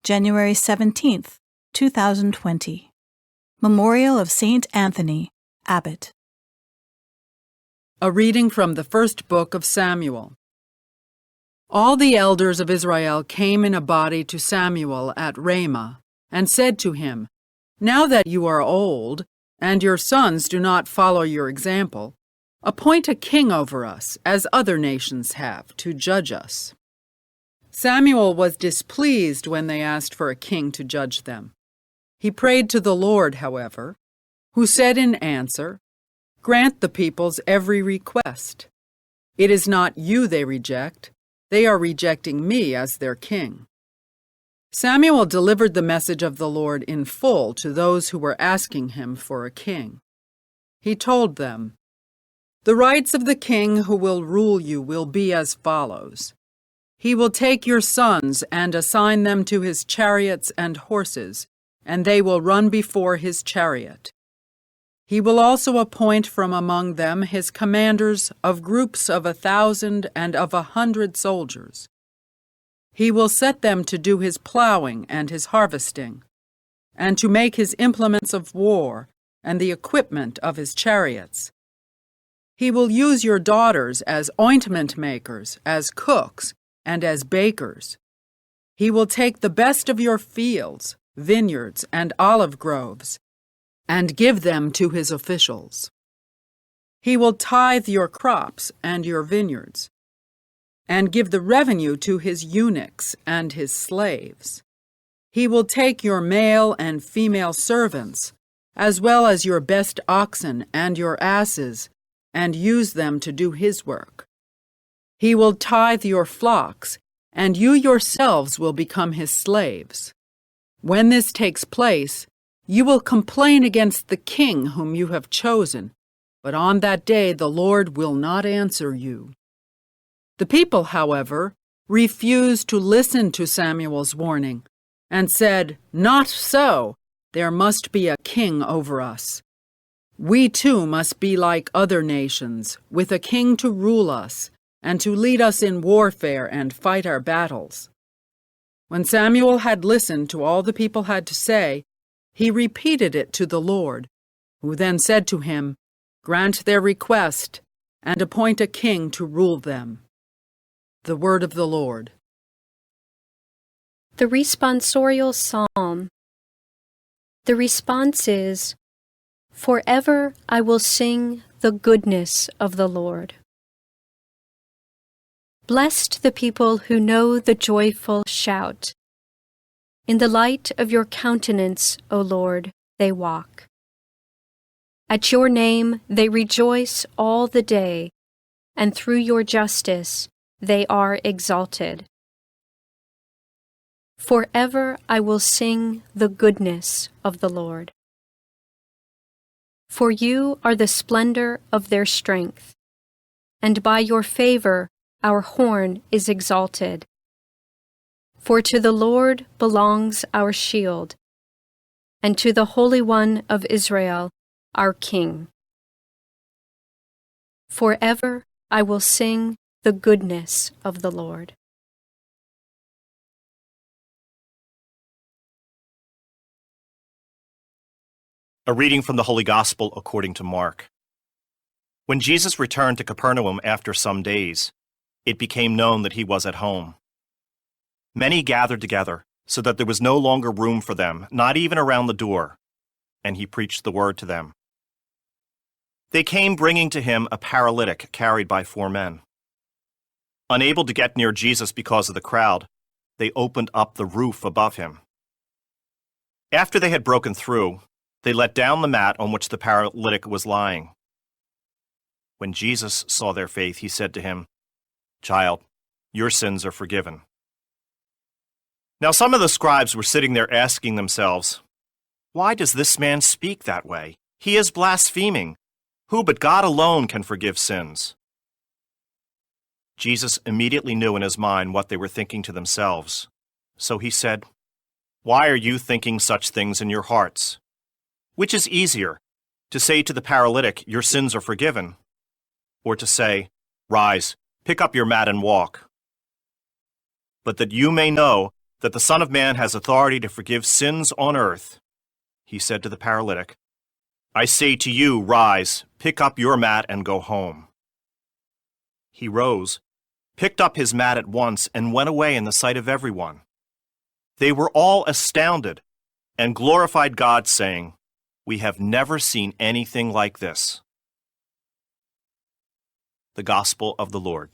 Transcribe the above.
January 17, 2020. Memorial of Saint Anthony, abbott. A reading from the first book of Samuel. All the elders of Israel came in a body to Samuel at Ramah, and said to him, "Now that you are old, and your sons do not follow your example, appoint a king over us, as other nations have, to judge us." Samuel was displeased when they asked for a king to judge them. He prayed to the Lord, however, who said in answer, "Grant the people's every request. It is not you they reject. They are rejecting me as their king." Samuel delivered the message of the Lord in full to those who were asking him for a king. He told them, "The rights of the king who will rule you will be as follows. He will take your sons and assign them to his chariots and horses, and they will run before his chariot. He will also appoint from among them his commanders of groups of 1,000 and of 100 soldiers. He will set them to do his plowing and his harvesting, and to make his implements of war and the equipment of his chariots. He will use your daughters as ointment makers, as cooks, and as bakers. He will take the best of your fields, vineyards, and olive groves, and give them to his officials. He will tithe your crops and your vineyards, and give the revenue to his eunuchs and his slaves. He will take your male and female servants, as well as your best oxen and your asses, and use them to do his work. He will tithe your flocks, and you yourselves will become his slaves. When this takes place, you will complain against the king whom you have chosen, but on that day the Lord will not answer you." The people, however, refused to listen to Samuel's warning and said, "Not so! There must be a king over us. We too must be like other nations, with a king to rule us and to lead us in warfare and fight our battles." When Samuel had listened to all the people had to say, he repeated it to the Lord, who then said to him, "Grant their request, and appoint a king to rule them." The word of the Lord. The responsorial psalm. The response is, "Forever I will sing the goodness of the Lord." Blessed the people who know the joyful shout. In the light of your countenance, O Lord, they walk. At your name they rejoice all the day, and through your justice they are exalted. Forever I will sing the goodness of the Lord. For you are the splendor of their strength, and by your favor our horn is exalted. For to the Lord belongs our shield, and to the Holy One of Israel, our King. Forever I will sing the goodness of the Lord. A reading from the Holy Gospel according to Mark. When Jesus returned to Capernaum after some days, it became known that he was at home. Many gathered together, so that there was no longer room for them, not even around the door, and he preached the word to them. They came bringing to him a paralytic carried by 4 men. Unable to get near Jesus because of the crowd, they opened up the roof above him. After they had broken through, they let down the mat on which the paralytic was lying. When Jesus saw their faith, he said to him, "Child, your sins are forgiven." Now some of the scribes were sitting there asking themselves, "Why does this man speak that way? He is blaspheming. Who but God alone can forgive sins?" Jesus immediately knew in his mind what they were thinking to themselves. So he said, "Why are you thinking such things in your hearts? Which is easier, to say to the paralytic, 'Your sins are forgiven,' or to say, 'Rise, pick up your mat and walk'? But that you may know that the Son of Man has authority to forgive sins on earth, he said to the paralytic, I say to you, rise, pick up your mat and go home. He rose, picked up his mat at once, and went away in the sight of everyone. They were all astounded and glorified God, saying, We have never seen anything like this. The Gospel of the Lord.